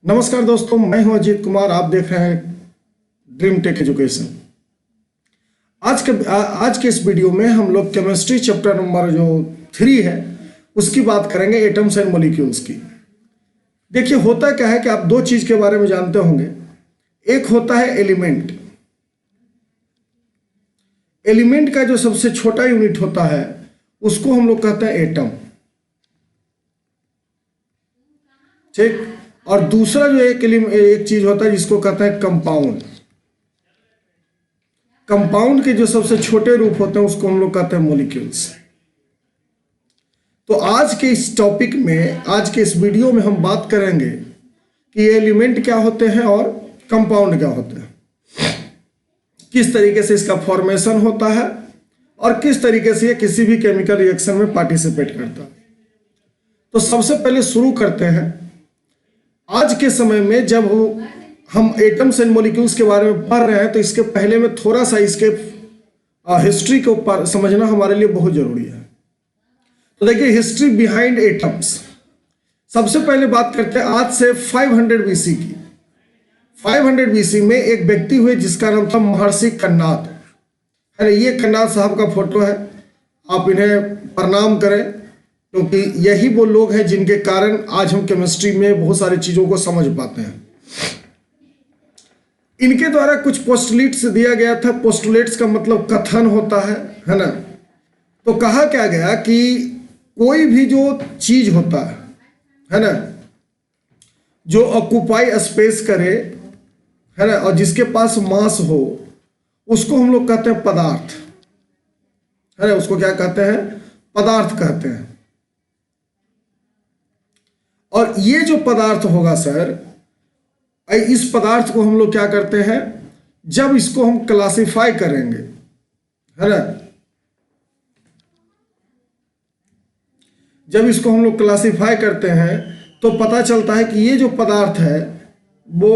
नमस्कार दोस्तों, मैं हूं अजीत कुमार। आप देख रहे हैं ड्रीम टेक एजुकेशन। आज के इस वीडियो में हम लोग केमिस्ट्री चैप्टर नंबर जो 3 है उसकी बात करेंगे, एटम्स एंड मॉलिक्यूल्स की। देखिए, होता क्या है कि आप दो चीज के बारे में जानते होंगे। एक होता है एलिमेंट। एलिमेंट का जो सबसे छोटा यूनिट होता है उसको हम लोग कहते हैं एटम, ठीक। और दूसरा जो एक चीज होता है जिसको कहते हैं कंपाउंड। कंपाउंड के जो सबसे छोटे रूप होते हैं उसको हम लोग कहते हैं मॉलिक्यूल्स। तो आज के इस टॉपिक में, आज के इस वीडियो में हम बात करेंगे कि एलिमेंट क्या होते हैं और कंपाउंड क्या होते हैं, किस तरीके से इसका फॉर्मेशन होता है और किस तरीके से ये किसी भी केमिकल रिएक्शन में पार्टिसिपेट करता है। तो सबसे पहले शुरू करते हैं। आज के समय में जब हम एटम्स एंड मॉलिक्यूल्स के बारे में पढ़ रहे हैं तो इसके पहले में थोड़ा सा इसके हिस्ट्री को समझना हमारे लिए बहुत जरूरी है। तो देखिए, हिस्ट्री बिहाइंड एटम्स। सबसे पहले बात करते हैं आज से 500 बीसी की। 500 बीसी में एक व्यक्ति हुए जिसका नाम था महर्षि कन्नाद। अरे ये कन्नाद साहब का फोटो है, आप इन्हें प्रणाम करें क्योंकि यही वो लोग हैं जिनके कारण आज हम केमिस्ट्री में बहुत सारी चीजों को समझ पाते हैं। इनके द्वारा कुछ पोस्टुलेट्स दिया गया था। पोस्टुलेट्स का मतलब कथन होता है ना। तो कहा क्या गया कि कोई भी जो चीज होता है ना, जो ऑक्यूपाई स्पेस करे, है ना, और जिसके पास मास हो, उसको हम लोग कहते हैं पदार्थ, है ना। उसको क्या कहते हैं? पदार्थ कहते हैं। और ये जो पदार्थ होगा सर, इस पदार्थ को हम लोग क्या करते हैं, जब इसको हम क्लासिफाई करेंगे, है ना, जब इसको हम लोग क्लासिफाई करते हैं तो पता चलता है कि ये जो पदार्थ है वो,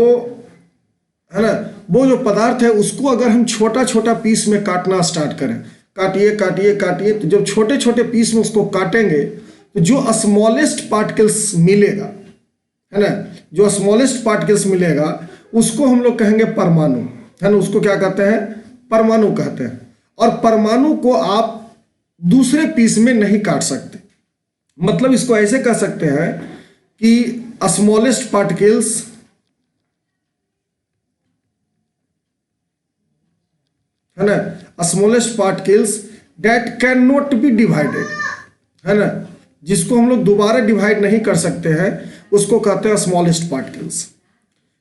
है ना, वो जो पदार्थ है उसको अगर हम छोटा छोटा पीस में काटना स्टार्ट करें, काटिए काटिए काटिए, तो जब छोटे छोटे पीस में उसको काटेंगे तो जो स्मॉलेस्ट पार्टिकल्स मिलेगा, है ना, जो स्मॉलेस्ट पार्टिकल्स मिलेगा उसको हम लोग कहेंगे परमाणु, है ना। उसको क्या कहते हैं? परमाणु कहते हैं। और परमाणु को आप दूसरे पीस में नहीं काट सकते। मतलब इसको ऐसे कह सकते हैं कि स्मॉलेस्ट पार्टिकल्स, है ना, smallest particles that can not be divided, है ना, जिसको हम लोग दोबारा डिवाइड नहीं कर सकते हैं, उसको कहते हैं स्मॉलेस्ट पार्टिकल्स।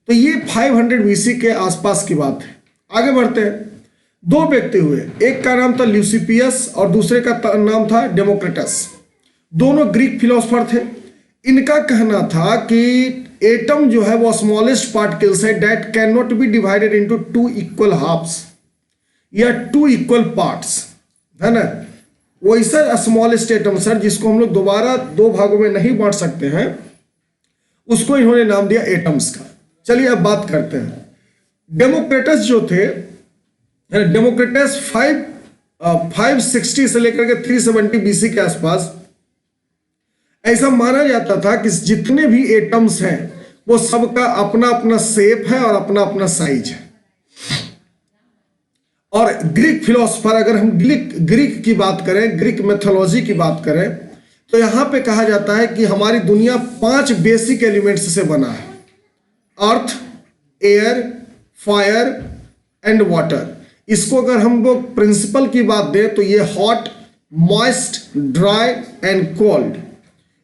तो ये 500 बीसी के आसपास की बात है। आगे बढ़ते हैं। दो व्यक्ति हुए, एक का नाम था ल्यूसिपियस और दूसरे का नाम था डेमोक्रिटस। दोनों ग्रीक फिलोसफर थे। इनका कहना था कि एटम जो है वो स्मॉलेस्ट पार्टिकल्स है that can not be divided into 2 equal halves या 2 इक्वल पार्ट्स, है ना। वैसा स्मॉलेस्ट एटम सर जिसको हम लोग दोबारा 2 भागों में नहीं बांट सकते हैं, उसको इन्होंने नाम दिया एटम्स का। चलिए अब बात करते हैं। डेमोक्रिटस जो थे, डेमोक्रिटस 560 से लेकर के 370 बीसी के आसपास, ऐसा माना जाता था कि जितने भी एटम्स हैं वो सबका अपना अपना शेप है और अपना अपना साइज है। और ग्रीक फिलोसफर, अगर हम ग्रीक की बात करें, ग्रीक मैथोलॉजी की बात करें, तो यहां पे कहा जाता है कि हमारी दुनिया 5 बेसिक एलिमेंट्स से बना है। अर्थ, एयर, फायर एंड वाटर। इसको अगर हम लोग प्रिंसिपल की बात दें तो ये hot, moist, dry and cold,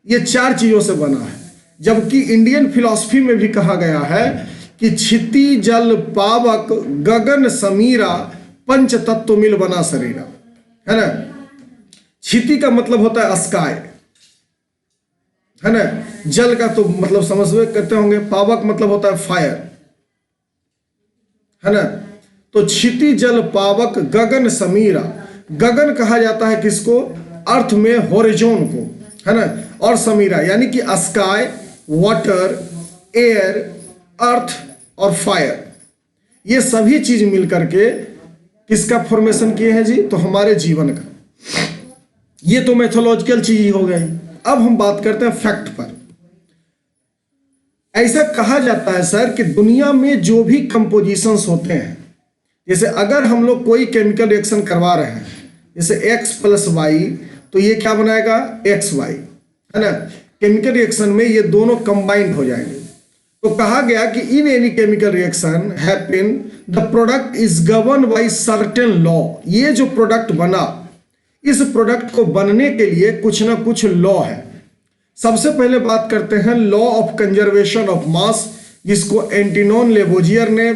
ये 4 चीजों से बना है। जबकि इंडियन फिलॉसफी में भी कहा गया है कि क्षिति जल पावक गगन समीरा पंच तत्व मिल बना शरीरा, है ना। क्षिति का मतलब होता है स्काई, है ना। जल का तो मतलब समझ करते होंगे। पावक मतलब होता है फायर, है ना। तो क्षिति जल पावक गगन समीरा। गगन कहा जाता है किसको? अर्थ में हॉरिजॉन को, है ना। और समीरा यानी कि स्काई, वाटर, एयर, अर्थ और फायर, ये सभी चीज मिलकर के किसका फॉर्मेशन किए हैं जी? तो हमारे जीवन का। ये तो मैथोलॉजिकल चीज हो गई। अब हम बात करते हैं फैक्ट पर। ऐसा कहा जाता है सर कि दुनिया में जो भी कंपोजिशंस होते हैं, जैसे अगर हम लोग कोई केमिकल रिएक्शन करवा रहे हैं, जैसे X प्लस वाई, तो ये क्या बनाएगा, XY, है ना। केमिकल रिएक्शन में ये दोनों कंबाइंड हो जाएंगे। तो कहा गया कि in any chemical reaction happen the product is govern by certain law. ये जो प्रोडक्ट बना, इस प्रोडक्ट को बनने के लिए कुछ ना कुछ लॉ है। सबसे पहले बात करते हैं law of conservation of mass, जिसको एंटिनोन लेवोजियर ने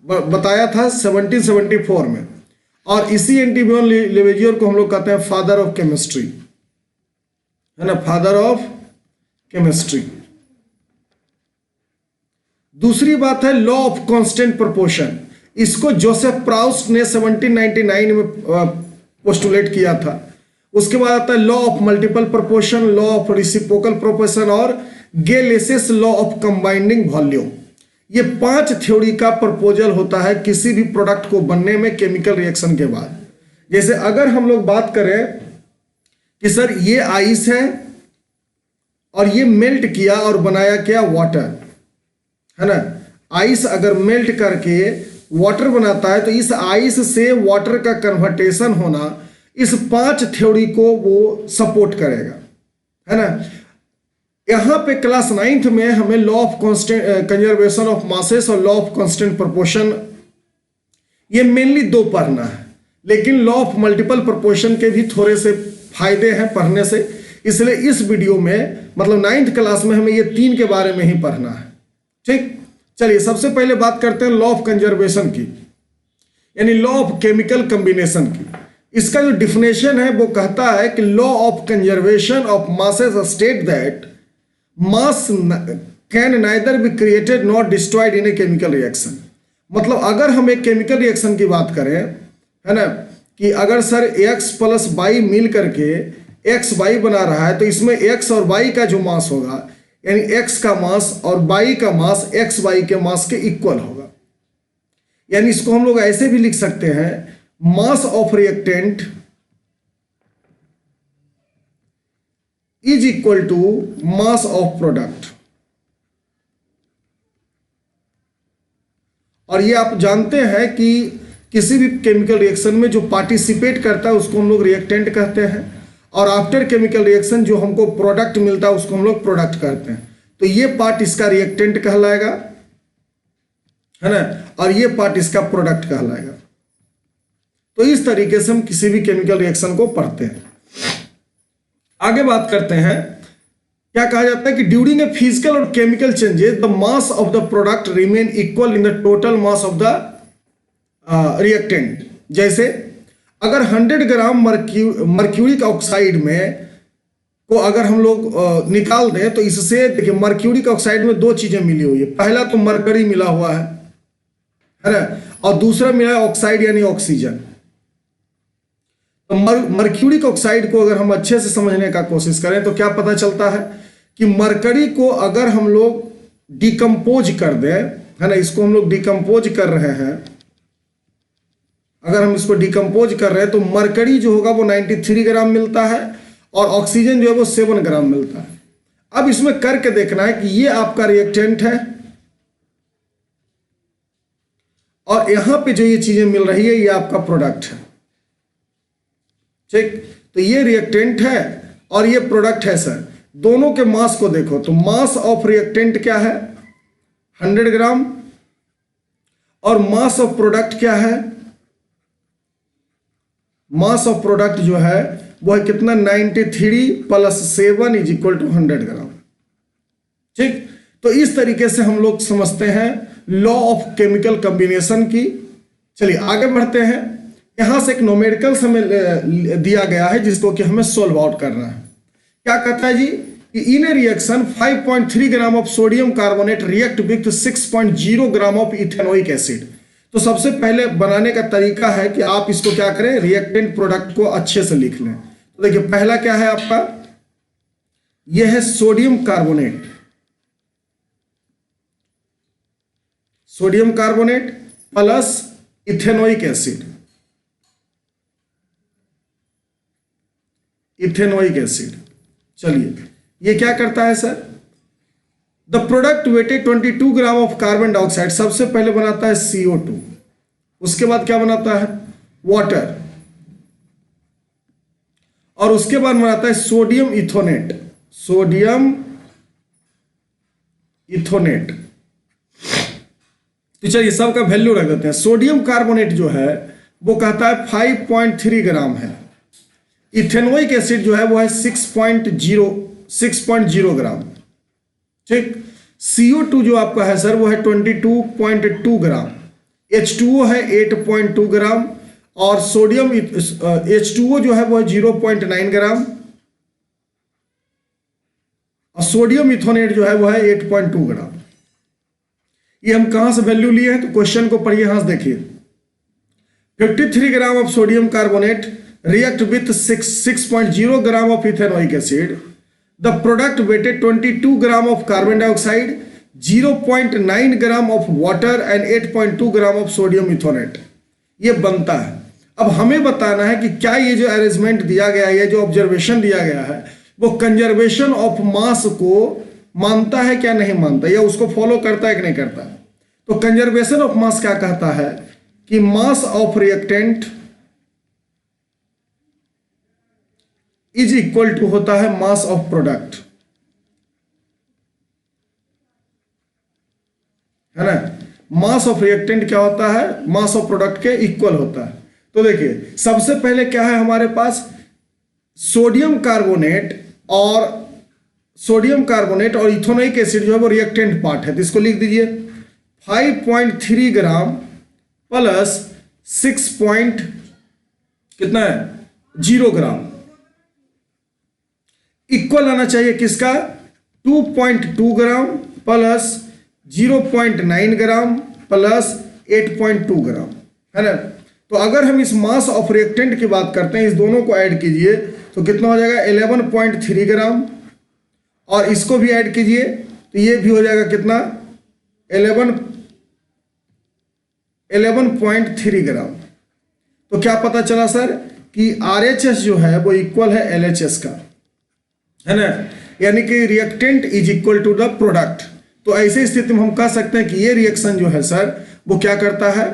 बताया था 1774 में, और इसी एंटिनोन लेवोजियर को हम लोग कहते हैं फादर ऑफ केमिस्ट्री, है ना, फादर ऑफ केमिस्ट्री। दूसरी बात है लॉ ऑफ कांस्टेंट प्रोपोर्शन, इसको जोसेफ प्राउस्ट ने 1799 में पोस्टुलेट किया था। उसके बाद आता है law of multiple proportion, law of reciprocal proportion और गेलेसेस लॉ ऑफ कंबाइंडिंग वॉल्यूम। ये 5 थ्योरी का प्रपोजल होता है किसी भी प्रोडक्ट को बनने में केमिकल रिएक्शन के बाद। जैसे अगर हम लोग बात करें कि सर ये आइस है और ये मेल्ट किया और बनाया क्या, वाटर, है ना। आइस अगर मेल्ट करके वाटर बनाता है तो इस आइस से वाटर का कन्वर्टेशन होना, इस 5 थ्योरी को वो सपोर्ट करेगा, है ना। यहां पे क्लास 9th में हमें law of constant conservation of masses और लॉ ऑफ कांस्टेंट प्रोपोर्शन, ये मेनली 2 पढ़ना है, लेकिन लॉ ऑफ मल्टीपल प्रोपोर्शन के भी थोड़े से फायदे हैं पढ़ने से, इसलिए इस वीडियो में मतलब 9th क्लास में हमें ये 3 के बारे में ही पढ़ना है। ठीक, चलिए सबसे पहले बात करते हैं लॉ ऑफ कंजर्वेशन की, यानी लॉ ऑफ केमिकल कॉम्बिनेशन की। इसका जो डिफिनेशन है वो कहता है कि law of conservation of masses state that mass can neither be created not destroyed in a chemical reaction. मतलब अगर हम एक केमिकल रिएक्शन की बात करें, है ना, कि अगर सर X प्लस वाई मिल करके XY बना रहा है, तो इसमें X और Y का जो मास होगा, यानी X का मास और Y का मास XY के मास के इक्वल होगा। यानी इसको हम लोग ऐसे भी लिख सकते हैं, mass of reactant is equal to mass of product. और ये आप जानते हैं कि किसी भी केमिकल रिएक्शन में जो पार्टिसिपेट करता है उसको हम लोग रिएक्टेंट कहते हैं, और आफ्टर केमिकल रिएक्शन जो हमको प्रोडक्ट मिलता है उसको हम लोग प्रोडक्ट कहते हैं। तो ये पार्ट इसका रिएक्टेंट कहलाएगा, है ना, और ये पार्ट इसका प्रोडक्ट कहलाएगा। तो इस तरीके से हम किसी भी केमिकल रिएक्शन को पढ़ते हैं। आगे बात करते हैं, क्या कहा जाता है कि ड्यूरिंग ए फिजिकल और chemical changes the mass of the product remain equal in the total mass of the reactant. जैसे अगर 100 ग्राम मर्क्यूरिक ऑक्साइड में को अगर हम लोग निकाल दें, तो इससे देखिए मर्क्यूरिक ऑक्साइड में 2 चीजें मिली हुई है। पहला तो मरकरी मिला हुआ है ना, और दूसरा मिला है ऑक्साइड यानी ऑक्सीजन। तो मर्क्यूरिक ऑक्साइड को अगर हम अच्छे से समझने का कोशिश करें तो क्या पता चलता है कि मरकरी को अगर हम लोग डिकम्पोज कर दें, है ना, इसको हम लोग डिकम्पोज कर रहे हैं, अगर हम इसको डिकम्पोज कर रहे हैं तो मरकरी जो होगा वो 93 ग्राम मिलता है और ऑक्सीजन जो है वो 7 ग्राम मिलता है। अब इसमें करके देखना है कि ये आपका रिएक्टेंट है और यहां पे जो ये चीजें मिल रही है ये आपका प्रोडक्ट है। ठीक, तो ये रिएक्टेंट है और ये प्रोडक्ट है सर। दोनों के मास को देखो तो मास ऑफ रिएक्टेंट क्या है, 100 ग्राम, और मास ऑफ प्रोडक्ट क्या है, मास ऑफ प्रोडक्ट जो है वो है कितना, 93 + 7 = 100 ग्राम। ठीक, तो इस तरीके से हम लोग समझते हैं लॉ ऑफ केमिकल कॉम्बिनेशन की। चलिए आगे बढ़ते हैं। यहां से एक न्यूमेरिकल हमें दिया गया है जिसको कि हमें सोल्व आउट करना है। क्या कहता है जी कि in a reaction 5.3 gram of sodium carbonate react with 6.0 gram of ethanoic acid. तो सबसे पहले बनाने का तरीका है कि आप इसको क्या करें, रिएक्टेंट प्रोडक्ट को अच्छे से लिख लें। तो देखिए पहला क्या है आपका, यह है sodium carbonate, sodium carbonate plus ethanoic acid, ethanoic acid. चलिए ये क्या करता है sir, the product weighted 22 gram of carbon dioxide, सबसे पहले बनाता है CO2, उसके बाद क्या बनाता है वाटर, और उसके बाद बनाता है सोडियम इथोनेट, सोडियम इथोनेट। तो चलिए सबका वैल्यू रख देते हैं। सोडियम कार्बोनेट जो है वो कहता है 5.3 ग्राम है, इथेनोइक एसिड जो है वो है 6.0 ग्राम, ठीक। CO2 जो आपका है सर वो है 22.2 ग्राम, H2O है 8.2 ग्राम, और सोडियम H2O जो है वो है 0.9 ग्राम, और सोडियम इथोनेट जो है वो है 8.2 ग्राम। ये हम कहां से वैल्यू लिए हैं, तो क्वेश्चन को पढ़िए, यहां से देखिए। 53 gram of sodium carbonate react with 6.0 gram of ethanoic acid, the product weighted 22 gram of carbon dioxide, 0.9 gram of water and 8.2 gram of sodium ethanoate, ये बनता है। अब हमें बताना है कि क्या ये जो अरेंजमेंट दिया गया है, ये जो ऑब्जर्वेशन दिया गया है, वो कंजर्वेशन ऑफ मास को मानता है क्या नहीं मानता, या उसको फॉलो करता है कि नहीं करता। तो कंजर्वेशन ऑफ मास क्या कहता है कि mass of reactant is equal to होता है मास ऑफ प्रोडक्ट, है ना। मास ऑफ रिएक्टेंट क्या होता है, मास ऑफ प्रोडक्ट के इक्वल होता है। तो देखिए सबसे पहले क्या है हमारे पास, सोडियम कार्बोनेट और इथेनोइक एसिड जो है वो रिएक्टेंट पार्ट है, तो इसको लिख दीजिए 5.3 ग्राम प्लस 0 ग्राम, इक्वल आना चाहिए किसका, 2.2 ग्राम प्लस 0.9 ग्राम प्लस 8.2 ग्राम, है ना। तो अगर हम इस मास ऑफ रिएक्टेंट की बात करते हैं, इस दोनों को ऐड कीजिए तो कितना हो जाएगा 11.3 ग्राम, और इसको भी ऐड कीजिए तो ये भी हो जाएगा कितना 11.3 ग्राम। तो क्या पता चला सर कि RHS जो है वो इक्वल है LHS का, है ना, यानी कि reactant is equal to the product. तो ऐसे स्थिति में हम कह सकते हैं कि ये रिएक्शन जो है सर वो क्या करता है,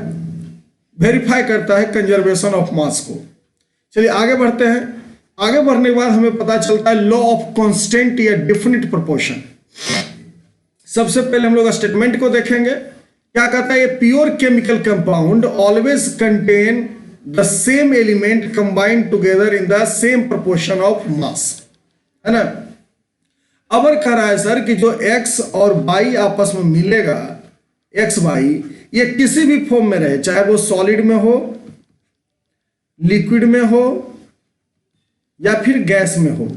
वेरीफाई करता है कंजर्वेशन ऑफ मास को। चलिए आगे बढ़ते हैं। आगे बढ़ने के बाद हमें पता चलता है लॉ ऑफ कांस्टेंट या डेफिनिट प्रोपोर्शन। सबसे पहले हम लोग स्टेटमेंट को देखेंगे, क्या कहता है, ये pure chemical compound always contain the same element combined together in the same proportion of mass, है ना। अगर कह रहा है सर कि जो x और y आपस में मिलेगा, x y ये किसी भी फॉर्म में रहे, चाहे वो सॉलिड में हो, लिक्विड में हो या फिर गैस में हो,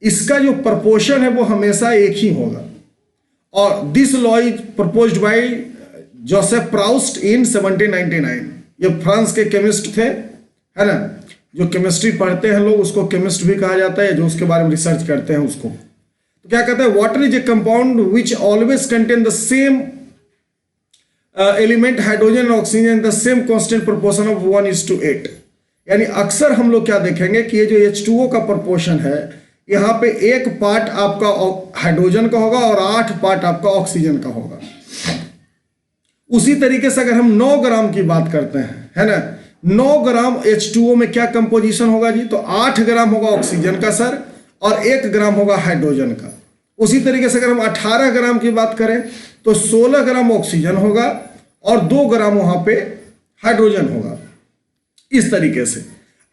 इसका जो प्रपोर्शन है वो हमेशा एक ही होगा। और this law is proposed by Joseph Proust in 1799। ये फ्रांस के केमिस्ट थे, है ना। जो केमिस्ट्री पढ़ते हैं लोग उसको केमिस्ट भी कहा जाता है, जो उसके बारे में रिसर्च करते हैं उसको। तो क्या कहता है, water is a compound which always contain the same element hydrogen और oxygen the same constant proportion of 1:8। यानी अक्सर हम लोग क्या देखेंगे कि ये जो H2O का प्रोपोर्शन है, यहाँ पे 1 पार्ट आपका हाइड्रोजन का होगा और 8 पार्ट आपका ऑक्सीजन का होगा। उसी तरीके से अगर हम 9 ग्राम की बात करते हैं, है ना, 9 ग्राम H2O में क्या कंपोजिशन होगा जी, तो 8 ग्राम होगा ऑक्सीजन का सर और 1 ग्राम होगा हाइड्रोजन का। उसी तरीके से अगर हम 18 ग्राम की बात करें तो 16 ग्राम ऑक्सीजन होगा और 2 ग्राम वहां पे हाइड्रोजन होगा, इस तरीके से।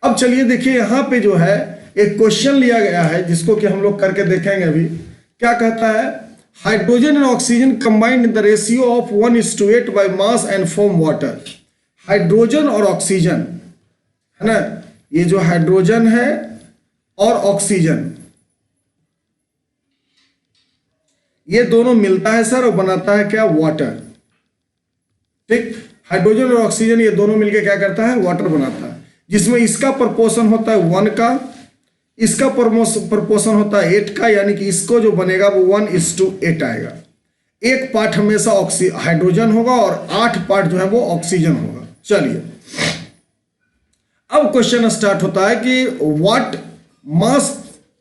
अब चलिए देखिए यहाँ पे जो है एक क्वेश्चन लिया गया है जिसको कि हम लोग करके देखेंगे अभी। क्या कहता है, hydrogen and oxygen combined in the ratio of 1:8 by mass and form water. Hydrogen और ऑक्सीजन, है ना, ये जो हाइड्रोजन है और ऑक्सीजन ये दोनों मिलता है सर और बनाता है क्या, वाटर। ठीक, हाइड्रोजन और ऑक्सीजन ये दोनों मिलके क्या करता है, वाटर बनाता है, जिसमें इसका प्रपोर्शन होता है 1 का, इसका प्रपोर्शन होता है 8 का, यानी कि इसको जो बनेगा वो 1:8 आएगा। 1 पार्ट हमेशा हाइड्रोजन होगा और 8 पार्ट जो है वो ऑक्सीजन होगा। चलिए अब क्वेश्चन स्टार्ट होता है कि what mass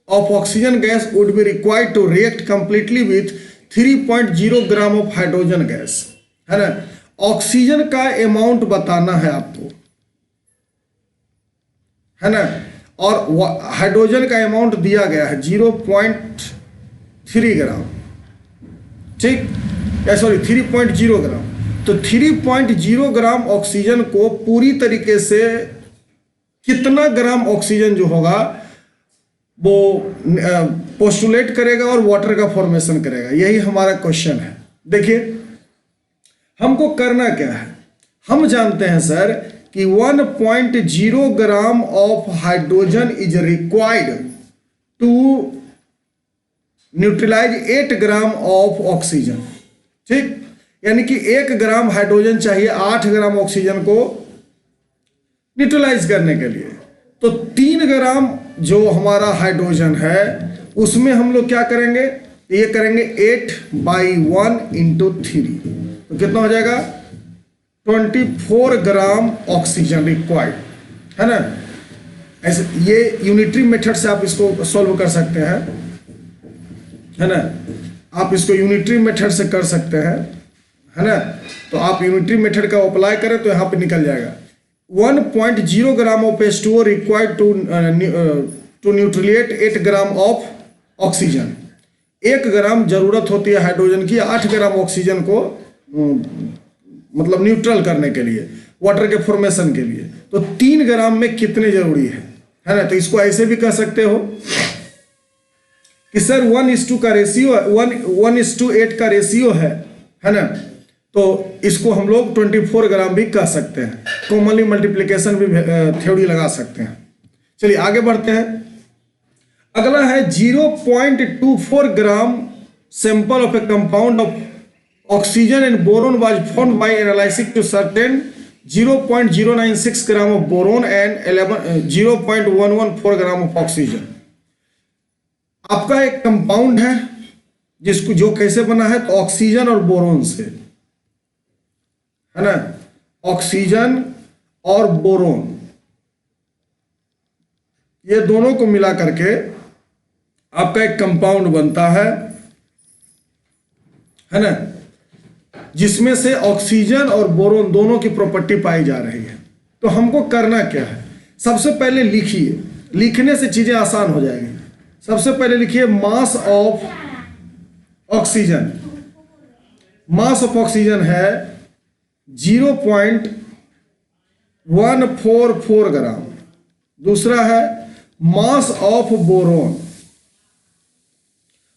of oxygen gas would be required to react completely with 3.0 gram of hydrogen gas, है ना। ऑक्सीजन का अमाउंट बताना है आपको, है ना, और हाइड्रोजन का अमाउंट दिया गया है 0.3 ग्राम, ठीक, सॉरी 3.0 ग्राम। तो 3.0 ग्राम ऑक्सीजन को पूरी तरीके से कितना ग्राम ऑक्सीजन जो होगा वो पोस्टुलेट करेगा और वाटर का फॉर्मेशन करेगा, यही हमारा क्वेश्चन है। देखिए हमको करना क्या है, हम जानते हैं सर कि 1.0 gram of hydrogen is required to neutralize 8 gram of oxygen, ठीक, यानी कि 1 ग्राम हाइड्रोजन चाहिए 8 ग्राम ऑक्सीजन को न्यूट्रलाइज करने के लिए। तो 3 ग्राम जो हमारा हाइड्रोजन है उसमें हम लोग क्या करेंगे, ये करेंगे 8/1 × 3, तो कितना हो जाएगा 24 ग्राम ऑक्सीजन रिक्वायर्ड, है ना। ऐसे ये यूनिटरी मेथड से आप इसको सॉल्व कर सकते हैं, है ना, आप इसको यूनिटरी मेथड से कर सकते हैं, है ना। तो आप यूनिटरी मेथड का अप्लाई करें तो यहाँ पे निकल जाएगा 1.0 gram of H2O required to neutralise 8 gram of oxygen. 1 gram जरूरत होती है हाइड्रोजन की 8 ग्राम ऑक्सीजन को मतलब न्यूट्रल करने के लिए, वाटर के फॉर्मेशन के लिए। तो 3 ग्राम में कितने जरूरी है ना। तो इसको ऐसे भी कह सकते हो कि सर 1:2 का रेशियो 1:8 का रेशियो है ना। तो इसको हम लोग 24 ग्राम भी कह सकते हैं, कॉमनली मल्टीप्लिकेशन भी थ्योरी लगा सकते हैं। चलिए आगे बढ़ते हैं। अगला है 0.24 gram sample of a compound of oxygen and boron was found by analysis to certain 0.096 gram of boron and 0.114 gram of oxygen. आपका एक कंपाउंड है जिसको जो कैसे बना है, तो ऑक्सीजन और बोरोन से, है ना, ऑक्सीजन और बोरोन ये दोनों को मिला करके आपका एक कंपाउंड बनता है ना, जिसमें से ऑक्सीजन और बोरोन दोनों की प्रॉपर्टी पाई जा रही है। तो हमको करना क्या है, सबसे पहले लिखिए, लिखने से चीजें आसान हो जाएंगी। सबसे पहले लिखिए mass of oxygen, mass of oxygen है 0.144 ग्राम। दूसरा है mass of boron,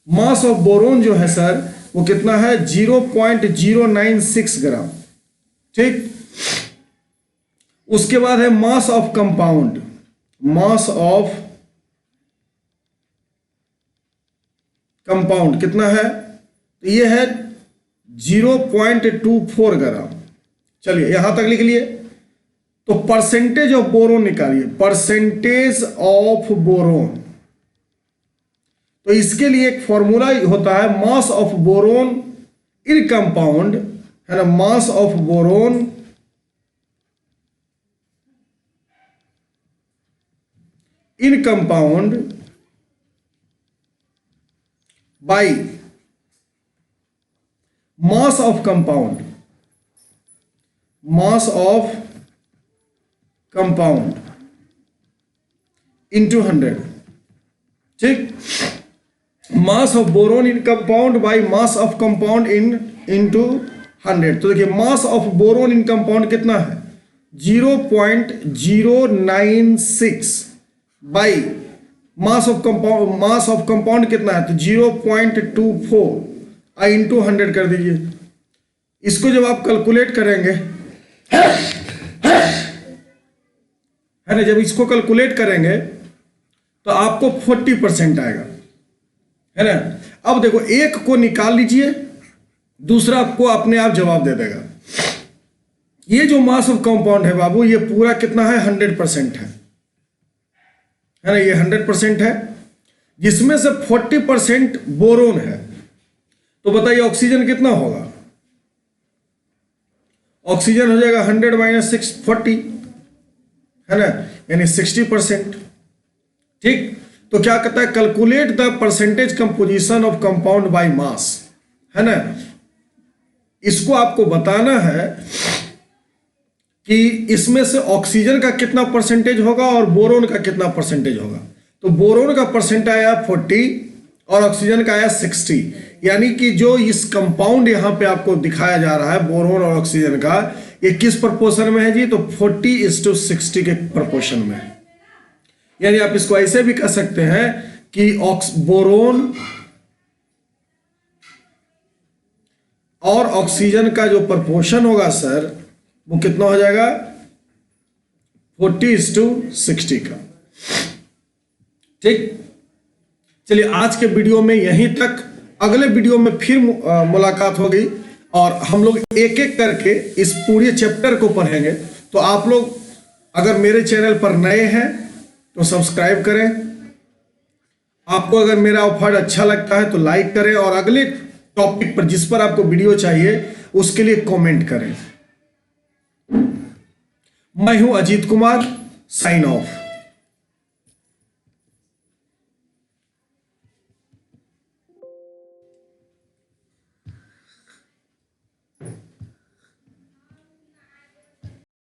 mass of boron जो है सर वो कितना है 0.096 ग्राम, ठीक। उसके बाद है mass of compound, mass of compound कितना है, तो ये है 0.24 ग्राम। चलिए यहां तक लिख लिए। तो परसेंटेज ऑफ बोरोन निकालिए, परसेंटेज ऑफ बोरोन। तो इसके लिए एक फॉर्मूला होता है mass of boron in compound, है ना, mass of boron in compound by mass of compound, mass of compound into 100, ठीक। Mass of boron in compound by mass of compound into 100। तो देखिए mass of boron in compound कितना है 0.096 by mass of compound कितना है, तो 0.24 into 100 कर दीजिए। इसको जब आप कैलकुलेट करेंगे, है ना, जब इसको कैलकुलेट करेंगे तो आपको 40% आएगा, है ना। अब देखो एक को निकाल लीजिए, दूसरा आपको अपने आप जवाब दे देगा। ये जो मास ऑफ कंपाउंड है बाबू, ये पूरा कितना है 100% है ना, ये 100% है, जिसमें से 40% बोरोन है। तो बताइए ऑक्सीजन कितना होगा, ऑक्सीजन हो जाएगा 100 - 6 40, है ना, यानी 60%, ठीक। तो क्या कहता है calculate the percentage composition of compound by mass, है ना। इसको आपको बताना है कि इसमें से ऑक्सीजन का कितना परसेंटेज होगा और बोरोन का कितना परसेंटेज होगा। तो बोरोन का परसेंट आया 40 और ऑक्सीजन का आया 60, यानी कि जो इस कंपाउंड यहां पे आपको दिखाया जा रहा है बोरोन और ऑक्सीजन का, ये किस प्रपोर्शन में है जी, तो 40:60 के प्रपोर्शन में है। यानी आप इसको ऐसे भी कह सकते हैं कि बोरोन और ऑक्सीजन का जो प्रपोर्शन होगा सर, वो कितना हो जाएगा, 40:60 का। ठीक, चलिए आज के वीडियो में यहीं तक। अगले वीडियो में फिर मुलाकात होगी और हम लोग एक एक करके इस पूरे चैप्टर को पढ़ेंगे। तो आप लोग अगर मेरे चैनल पर नए हैं तो सब्सक्राइब करें। आपको अगर मेरा ऑफर अच्छा लगता है तो लाइक करें और अगले टॉपिक पर जिस पर आपको वीडियो चाहिए उसके लिए कमेंट करें। मैं हूं अजीत कुमार, साइन ऑफ।